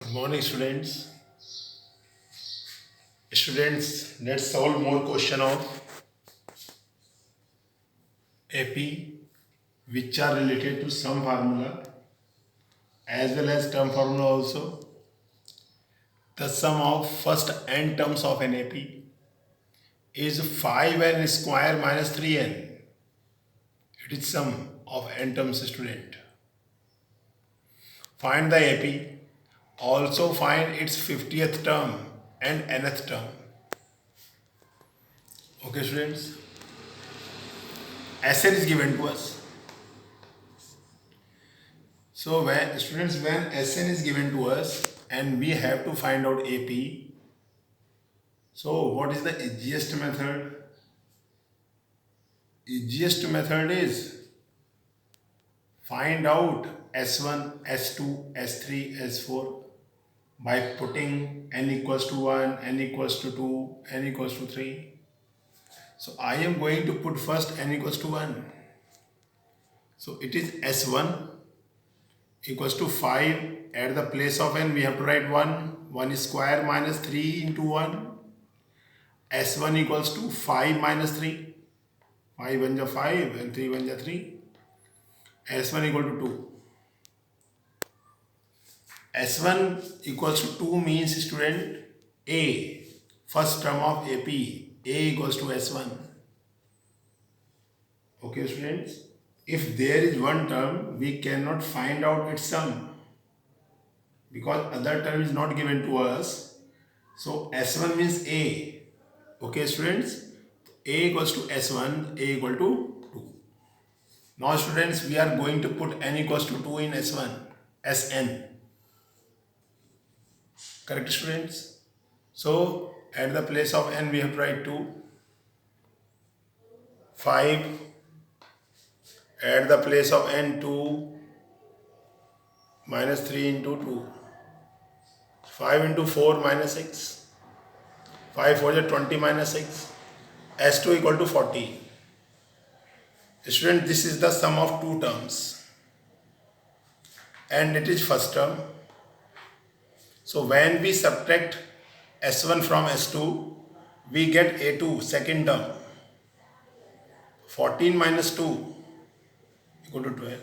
Good morning, students. Students, let's solve more question of AP which are related to sum formula as well as term formula also. The sum of first n terms of an AP is 5n square minus 3n. It is sum of n terms, student. Find the AP. Also find its 50th term and nth term. Okay, students. Sn is given to us. So when Sn is given to us and we have to find out AP, so what is the easiest method? Easiest method is find out S1, S2, S3, S4 by putting n equals to 1, n equals to 2, n equals to 3. So I am going to put first n equals to 1. So it is S1 equals to 5. At the place of n we have to write 1. 1 square minus 3 into 1. S1 equals to 5 minus 3. 5 1 ja 5 and 3 1 ja 3. S1 equal to 2. S1 equals to 2 means, student, A, first term of AP, A equals to S1. Okay, students? If there is one term, we cannot find out its sum because other term is not given to us. So S1 means A. Okay, students? A equals to S1, A equal to 2. Now, students, we are going to put n equals to 2 in S1, Sn. Correct, students? So, at the place of n, we have to write 2. 5. At the place of n, 2 minus 3 into 2. 5 into 4 minus 6. 5 4 is 20 minus 6. S2 equal to 40. Student, this is the sum of two terms. And it is first term. So when we subtract S1 from S2, we get A2, second term. 14 minus 2 equal to 12.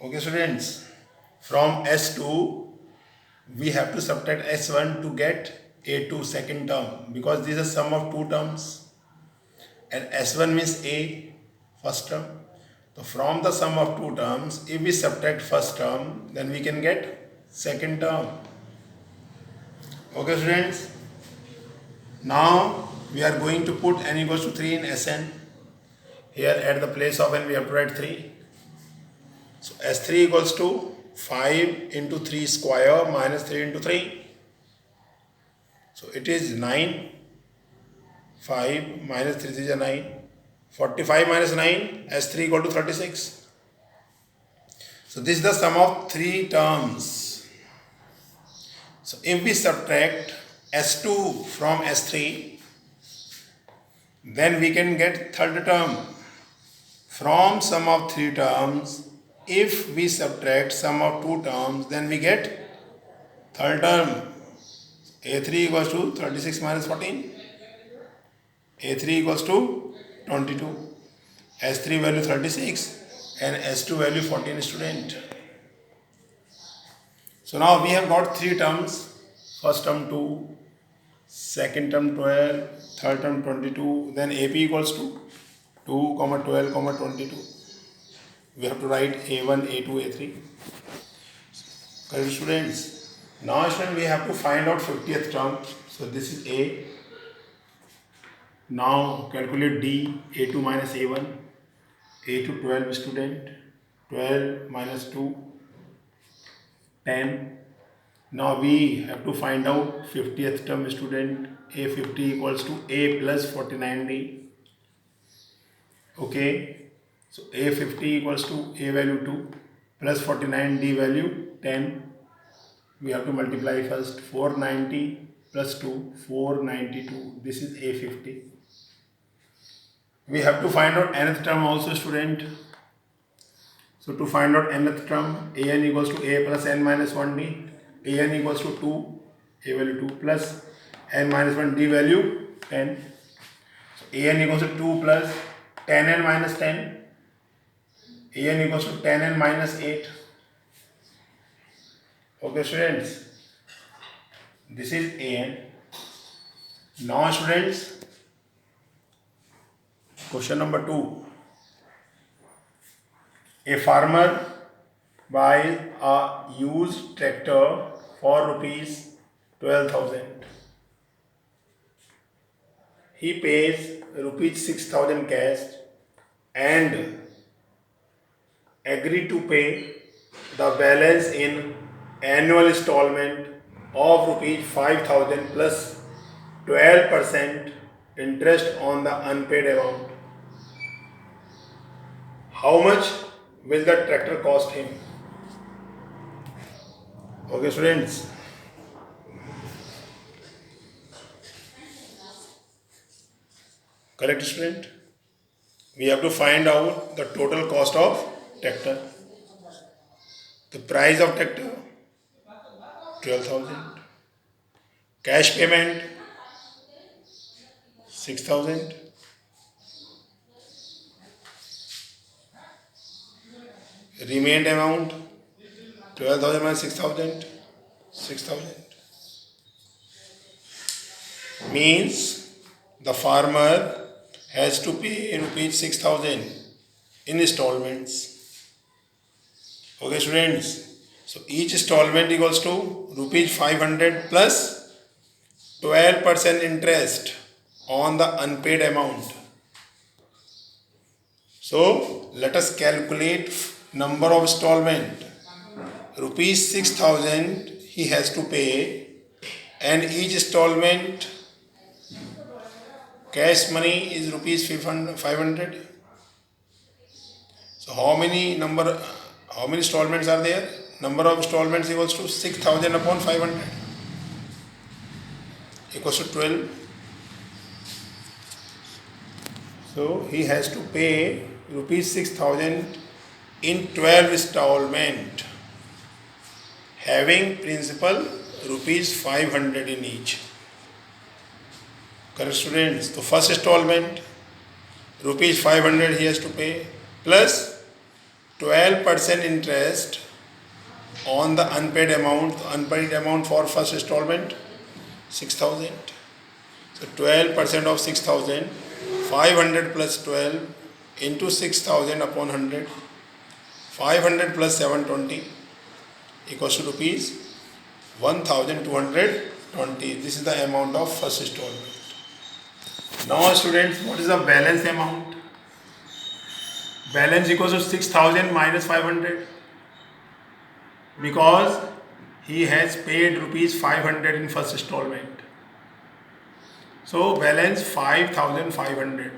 Okay, students. From S2, we have to subtract S1 to get A2, second term. Because this is a sum of two terms. And S1 means A, first term. So from the sum of two terms, if we subtract first term, then we can get second term. Okay, students. Now we are going to put n equals to 3 in Sn. Here at the place of n we have to write 3. So S3 equals to 5 into 3 square minus 3 into 3. So it is 9. 5 minus 3 is 9. 45 minus 9, S3 equal to 36. So this is the sum of three terms. So if we subtract S2 from S3, then we can get third term. From sum of three terms, if we subtract sum of two terms, then we get third term. A3 equals to 36 minus 14. A3 equals to 22. S3 value 36 and S2 value 14, student. So now we have got three terms. First term 2, second term 12, third term 22. Then AP equals to 2, 12, 22. We have to write A1, A2, A3. Correct, students? Now, students, we have to find out 50th term. So this is A. Now calculate D, A2 minus A1. A2 12, student. 12 minus 2, 10. Now we have to find out 50th term, student. A50 equals to A plus 49D. Okay. So A50 equals to A value 2 plus 49D value 10. We have to multiply first. 490 plus 2, 492. This is A50. We have to find out nth term also, student. So to find out nth term, an equals to a plus n minus 1d, an equals to 2, a value 2 plus n minus 1 d value 10. So an equals to 2 plus 10n minus 10, an equals to 10n minus 8. Okay students, this is an. Now students, question number 2. A farmer buys a used tractor for rupees 12,000. He pays rupees 6,000 cash and agree to pay the balance in annual installment of rupees 5,000 plus 12% interest on the unpaid amount. How much will the tractor cost him? Okay students, correct student? We have to find out the total cost of tractor. The price of tractor 12,000. Cash payment 6,000. Remained amount 12,000 minus 6,000. 6,000 means the farmer has to pay rupees 6,000 in installments. Okay students, so each installment equals to rupees 500 plus 12% interest on the unpaid amount. So let us calculate number of installment. Rupees 6,000 he has to pay, and each installment cash money is rupees 500. So how many installments are there? Number of installments equals to 6,000 upon 500 equals to 12. So he has to pay rupees 6,000 in 12 installment, having principal rupees 500 in each. Correct students? So first installment rupees 500 he has to pay plus 12% interest on the unpaid amount. The unpaid amount for first installment 6,000. So 12% of 6,000, 500 plus 12 into 6,000 upon 100, 500 plus 720 equals to rupees 1,220. This is the amount of first installment. Now students, what is the balance amount? Balance equals to 6,000 minus 500, because he has paid rupees 500 in first installment. So balance 5,500.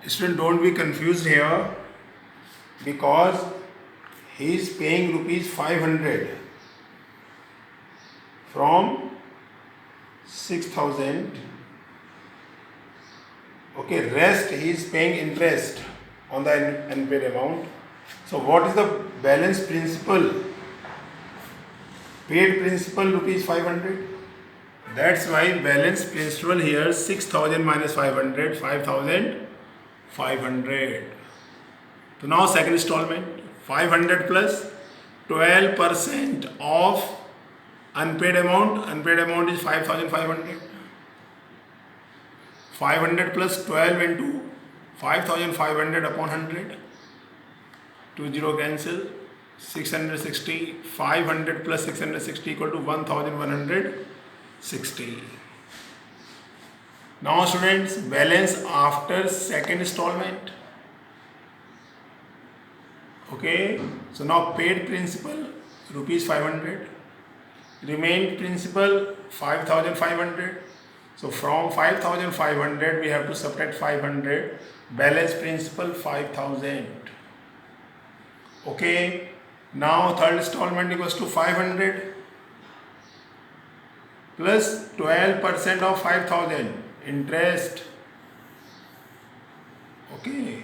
Student, don't be confused here, because he is paying rupees 500 from 6,000. Okay, rest he is paying interest on the unpaid amount. So what is the balance principal? Paid principal rupees 500. That's why balance principal here 6,000 minus 500, 5,500. So now second installment 500 plus 12% of unpaid amount. Unpaid amount is 5,500. 500 plus 12 into 5,500 upon 100. 20 cancel. 660. 500 plus 660 equal to 1,160. Now students, balance after second installment. Okay, so now paid principal rupees 500, remained principal 5,500. So from 5,500 we have to subtract 500. Balance principal 5,000. Okay, now third installment equals to 500 plus 12% of 5,000 interest. Okay,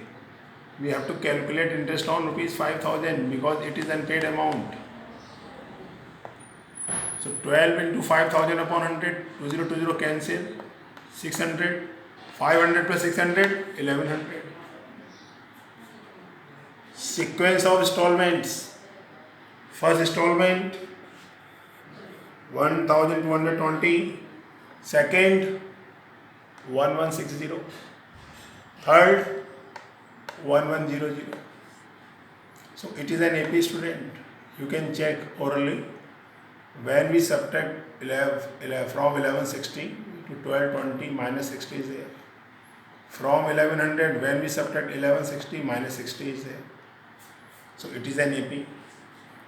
we have to calculate interest on rupees 5,000 because it is unpaid amount. So 12 into 5,000 upon 100, 2020 cancel, 600, 500 plus 600, 1100. Sequence of installments. First installment 1,220, second 1160, third 1100. So it is an AP student. You can check orally. When we subtract 11 from 1160 to 1220 minus 60 is there. From 1100 when we subtract 1160 minus 60 is there. So it is an AP.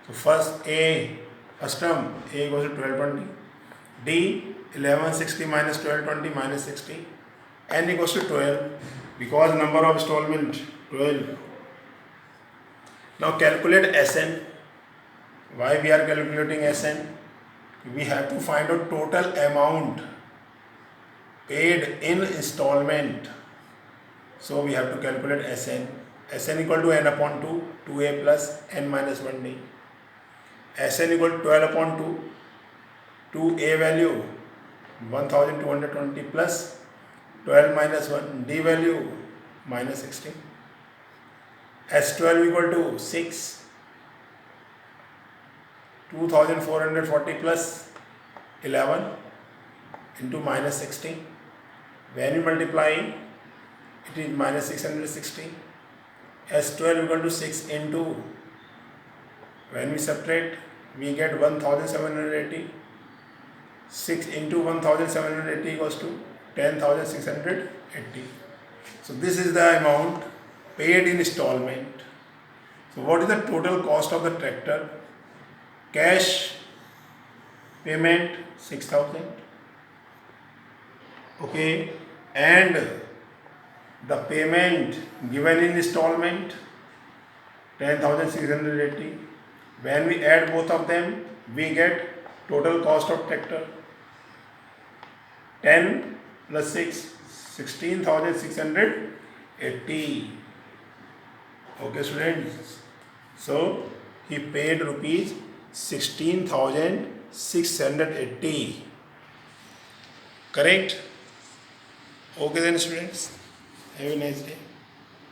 So first term A goes to 1220. D 1160 minus 1220 minus 60. N equals to 12 because number of installment 12. Now calculate SN. Why we are calculating SN? We have to find out total amount paid in installment. So we have to calculate SN. SN equal to N upon 2, 2A plus N minus 1D. SN equal to 12 upon 2, 2A value 1220 plus 12 minus 1, D value minus 16. S12 equal to 6. 2440 plus 11 into minus 60. When you multiply, it is minus 660. S12 equal to 6 into, when we subtract, we get 1780. 6 into 1780 equals to 10,680. So this is the amount paid in installment. So what is the total cost of the tractor? Cash payment 6,000. Okay, and the payment given in installment 10,680. When we add both of them, we get total cost of tractor 10 plus 6, 16,680. Okay students, so he paid rupees 16,680. Correct? Okay then students, have a nice day.